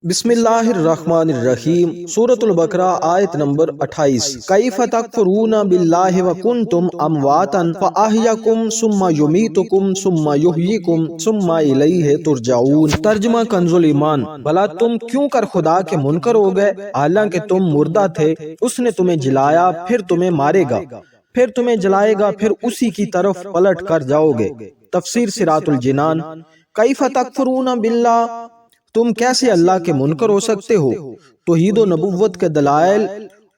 بسم اللہ الرحمن الرحیم سورۃ البقرہ آیت نمبر 28 کیف تکفرون باللہ وکنتم امواتا فاحیاکم ثم یمیتکم ثم یحییکم ثم الیہ ترجعون۔ ترجمہ کنز ایمان، بھلا تم کیوں کر خدا کے منکر ہو گئے حالانکہ تم مردہ تھے، اس نے تمہیں جلایا پھر تمہیں مارے گا، پھر تمہیں جلائے گا، پھر اسی کی طرف پلٹ کر جاؤ گے۔ تفسیر صراط الجنان۔ کیف تکفرون باللہ، تم کیسے اللہ کے منکر ہو سکتے ہو؟ توحید و نبوت کے دلائل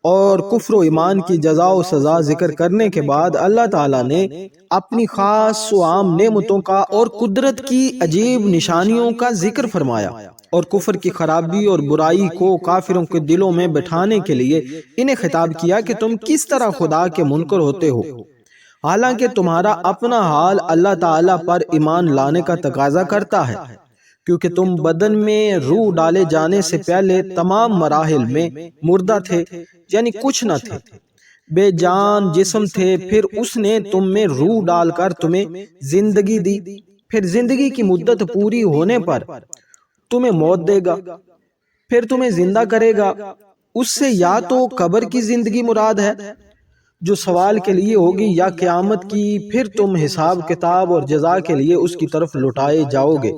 اور کفر و ایمان کی جزا و سزا ذکر کرنے کے بعد اللہ تعالیٰ نے اپنی خاص و عام نعمتوں کا اور قدرت کی عجیب نشانیوں کا ذکر فرمایا، اور کفر کی خرابی اور برائی کو کافروں کے دلوں میں بٹھانے کے لیے انہیں خطاب کیا کہ تم کس طرح خدا کے منکر ہوتے ہو، حالانکہ تمہارا اپنا حال اللہ تعالیٰ پر ایمان لانے کا تقاضا کرتا ہے، کیونکہ تم بدن میں روح ڈالے جانے سے پہلے تمام مراحل میں مردہ تھے، یعنی کچھ نہ تھے، بے جان جسم تھے، پھر اس نے تم میں روح ڈال کر تمہیں زندگی دی، پھر زندگی کی مدت پوری ہونے پر تمہیں موت دے گا، پھر تمہیں زندہ کرے گا۔ اس سے یا تو قبر کی زندگی مراد ہے جو سوال کے لیے ہوگی، یا قیامت کی، پھر تم حساب کتاب اور جزا کے لیے اس کی طرف لوٹائے جاؤ گے۔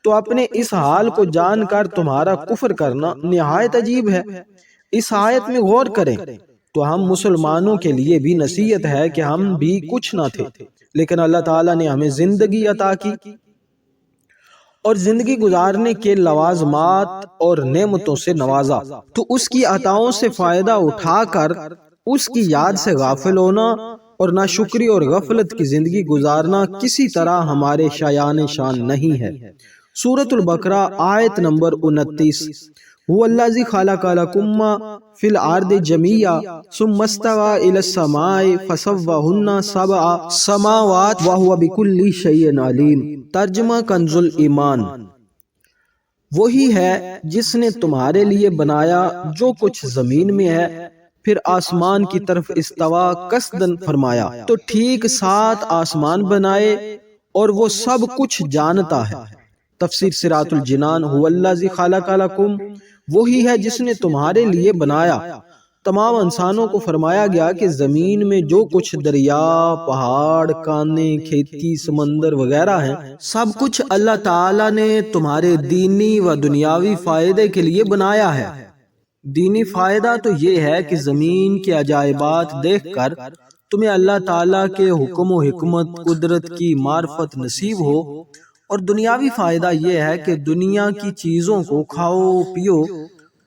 تو اپنے اس حال کو جان کر تمہارا کفر کرنا نہایت عجیب ہے۔ اس آیت میں غور کریں تو ہم مسلمانوں کے لیے بھی نصیحت ہے کہ ہم بھی کچھ نہ تھے، لیکن اللہ تعالیٰ نے ہمیں زندگی عطا کی اور زندگی گزارنے کے لوازمات اور نعمتوں سے نوازا، تو اس کی عطاؤں سے فائدہ اٹھا کر اس کی یاد سے غافل ہونا اور ناشکری اور غفلت کی زندگی گزارنا کسی طرح ہمارے شایان شان نہیں ہے۔ سورۃ البقرہ آیت نمبر 29۔ هو الذی خلق لکم ما فی الارض جمیعا ثم استوی الی السماء فسواہن سبع سماوات وہو بکل شیء علیم۔ ترجمہ کنز ایمان۔ وہی ہے جس نے تمہارے لیے بنایا جو کچھ زمین میں ہے، پھر آسمان کی طرف استوا قصدن فرمایا، تو ٹھیک 7 آسمان بنائے اور وہ سب کچھ جانتا ہے۔ تفسیر صراط الجنان۔ هو الذی خلق لکم، وہی ہے جس نے تمہارے لیے بنایا۔ تمام انسانوں کو فرمایا گیا کہ زمین میں جو کچھ دریا، پہاڑ، کانے، کھیتی، سمندر وغیرہ ہیں، سب کچھ اللہ تعالیٰ نے تمہارے دینی و دنیاوی فائدے کے لیے بنایا ہے۔ دینی فائدہ تو یہ ہے کہ زمین کے عجائبات دیکھ کر تمہیں اللہ تعالیٰ کے حکم و حکمت، قدرت کی معرفت نصیب ہو، اور دنیاوی فائدہ یہ ہے کہ دنیا کی چیزوں کو کھاؤ پیو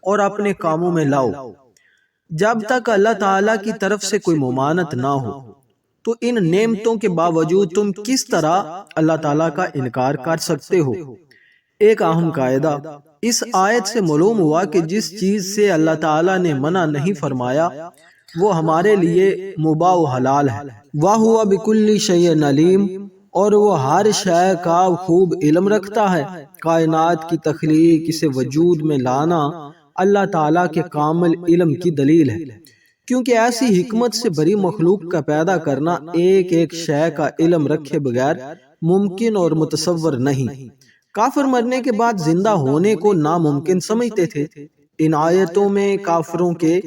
اور اپنے کاموں میں لاؤ، جب تک اللہ تعالیٰ کی طرف سے کوئی ممانعت نہ ہو۔ تو ان نعمتوں کے باوجود تم کس طرح اللہ تعالیٰ کا انکار کر سکتے ہو؟ ایک اہم قاعدہ اس آیت سے معلوم ہوا کہ جس چیز سے اللہ تعالیٰ نے منع نہیں فرمایا وہ ہمارے لیے مباح و حلال ہے۔ وَهُوَ بِكُلِّ شَيْءٍ عَلِيمٌ، اور وہ ہر شے کا خوب علم رکھتا ہے۔ کائنات کی تخلیق، اسے وجود میں لانا اللہ تعالیٰ کے کامل علم کی دلیل ہے، کیونکہ ایسی حکمت سے بڑی مخلوق کا پیدا کرنا ایک ایک شے کا علم رکھے بغیر ممکن اور متصور نہیں۔ کافر مرنے کے بعد زندہ ہونے کو ناممکن سمجھتے تھے۔ ان آیتوں میں کافروں کے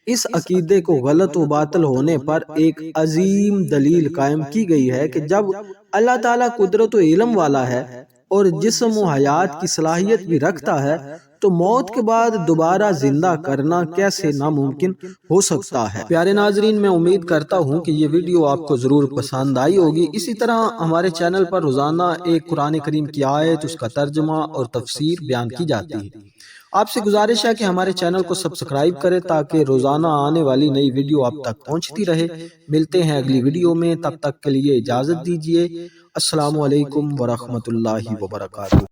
اس عقیدے کو غلط و باطل ہونے پر ایک عظیم دلیل قائم کی گئی ہے کہ جب اللہ تعالیٰ قدرت و علم والا ہے اور جسم و حیات کی صلاحیت بھی رکھتا ہے، تو موت کے بعد دوبارہ زندہ کرنا کیسے ناممکن ہو سکتا ہے؟ پیارے ناظرین، میں امید کرتا ہوں کہ یہ ویڈیو آپ کو ضرور پسند آئی ہوگی۔ اسی طرح ہمارے چینل پر روزانہ ایک قرآن کریم کی آیت، اس کا ترجمہ اور تفسیر بیان کی جاتی ہے۔ آپ سے گزارش ہے کہ ہمارے چینل کو سبسکرائب کریں تاکہ روزانہ آنے والی نئی ویڈیو آپ تک پہنچتی رہے۔ ملتے ہیں اگلی ویڈیو میں، تب تک کے لیے اجازت دیجیے۔ السلام علیکم ورحمۃ اللہ وبرکاتہ۔